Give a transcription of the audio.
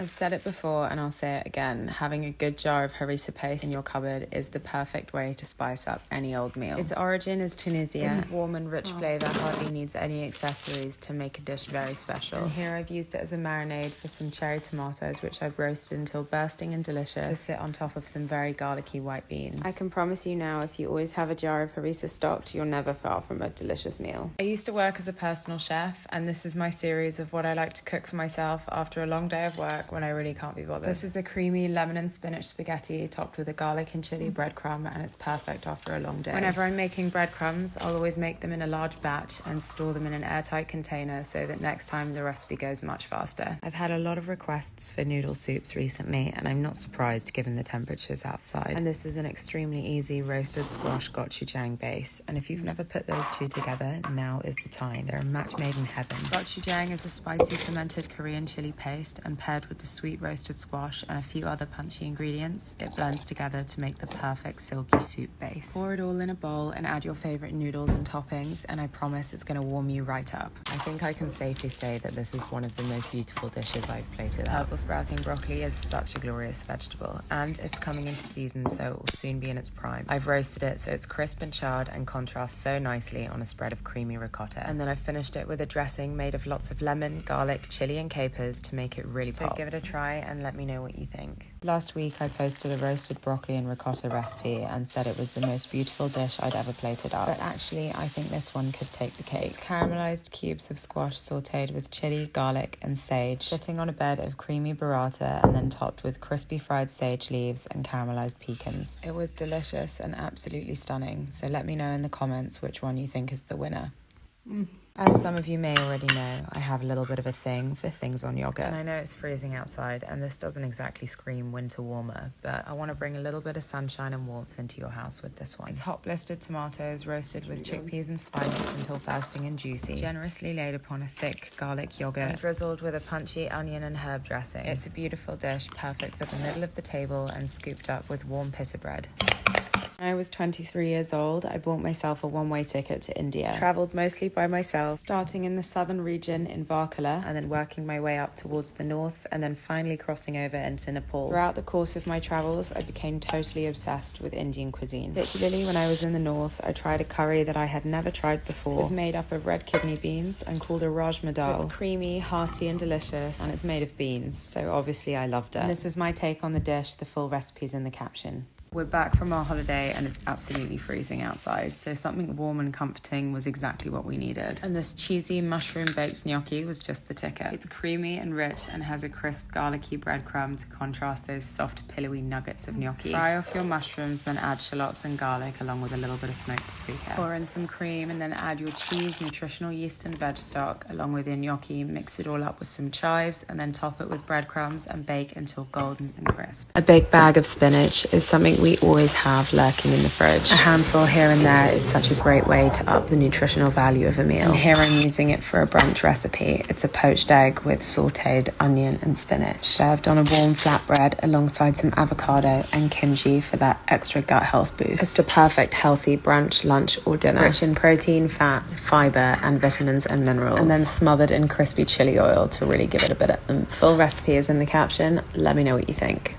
I've said it before and I'll say it again. Having a good jar of harissa paste in your cupboard is the perfect way to spice up any old meal. Its origin is Tunisia. Its warm and rich flavour hardly needs any accessories to make a dish very special. And here I've used it as a marinade for some cherry tomatoes, which I've roasted until bursting and delicious, to sit on top of some very garlicky white beans. I can promise you now, if you always have a jar of harissa stocked, you're never far from a delicious meal. I used to work as a personal chef, and this is my series of what I like to cook for myself after a long day of work when I really can't be bothered. This is a creamy lemon and spinach spaghetti topped with a garlic and chili breadcrumb, and it's perfect after a long day. Whenever I'm making breadcrumbs, I'll always make them in a large batch and store them in an airtight container so that next time the recipe goes much faster. I've had a lot of requests for noodle soups recently, and I'm not surprised given the temperatures outside. And this is an extremely easy roasted squash gochujang base, and if you've never put those two together, now is the time. They're a match made in heaven. Gochujang is a spicy fermented Korean chili paste, and paired with the sweet roasted squash and a few other punchy ingredients, it blends together to make the perfect silky soup base. Pour it all in a bowl and add your favorite noodles and toppings, and I promise it's going to warm you right up. I think I can safely say that this is one of the most beautiful dishes I've plated up. Purple sprouting broccoli is such a glorious vegetable, and it's coming into season, so it will soon be in its prime. I've roasted it so it's crisp and charred and contrasts so nicely on a spread of creamy ricotta. And then I've finished it with a dressing made of lots of lemon, garlic, chili and capers to make it really pop. So give it a try and let me know what you think. Last week I posted a roasted broccoli and ricotta recipe and said it was the most beautiful dish I'd ever plated up. But actually I think this one could take the cake. It's caramelized cubes of squash sauteed with chili, garlic and sage, sitting on a bed of creamy burrata and then topped with crispy fried sage leaves and caramelized pecans. It was delicious and absolutely stunning, so let me know in the comments which one you think is the winner. As some of you may already know, I have a little bit of a thing for things on yogurt. And I know it's freezing outside, and this doesn't exactly scream winter warmer, but I want to bring a little bit of sunshine and warmth into your house with this one. It's hot blistered tomatoes roasted with chickpeas and spices until bursting and juicy, generously laid upon a thick garlic yogurt and drizzled with a punchy onion and herb dressing. It's a beautiful dish, perfect for the middle of the table and scooped up with warm pita bread. When I was 23 years old, I bought myself a one-way ticket to India. Travelled mostly by myself, starting in the southern region in Varkala and then working my way up towards the north and then finally crossing over into Nepal. Throughout the course of my travels, I became totally obsessed with Indian cuisine. Particularly when I was in the north, I tried a curry that I had never tried before. It was made up of red kidney beans and called a rajma dal. It's creamy, hearty and delicious, and it's made of beans, so obviously I loved it. And this is my take on the dish. The full recipe's in the caption. We're back from our holiday and it's absolutely freezing outside, so something warm and comforting was exactly what we needed. And this cheesy mushroom baked gnocchi was just the ticket. It's creamy and rich and has a crisp garlicky breadcrumb to contrast those soft pillowy nuggets of gnocchi. Fry off your mushrooms, then add shallots and garlic along with a little bit of smoked paprika. Pour in some cream and then add your cheese, nutritional yeast and veg stock along with your gnocchi. Mix it all up with some chives and then top it with breadcrumbs and bake until golden and crisp. A big bag of spinach is something we always have lurking in the fridge. A handful here and there is such a great way to up the nutritional value of a meal. And here I'm using it for a brunch recipe. It's a poached egg with sauteed onion and spinach, served on a warm flatbread alongside some avocado and kimchi for that extra gut health boost. It's the perfect healthy brunch, lunch or dinner, rich in protein, fat, fibre and vitamins and minerals, and then smothered in crispy chili oil to really give it a bit of oomph. Full recipe is in the caption. Let me know what you think.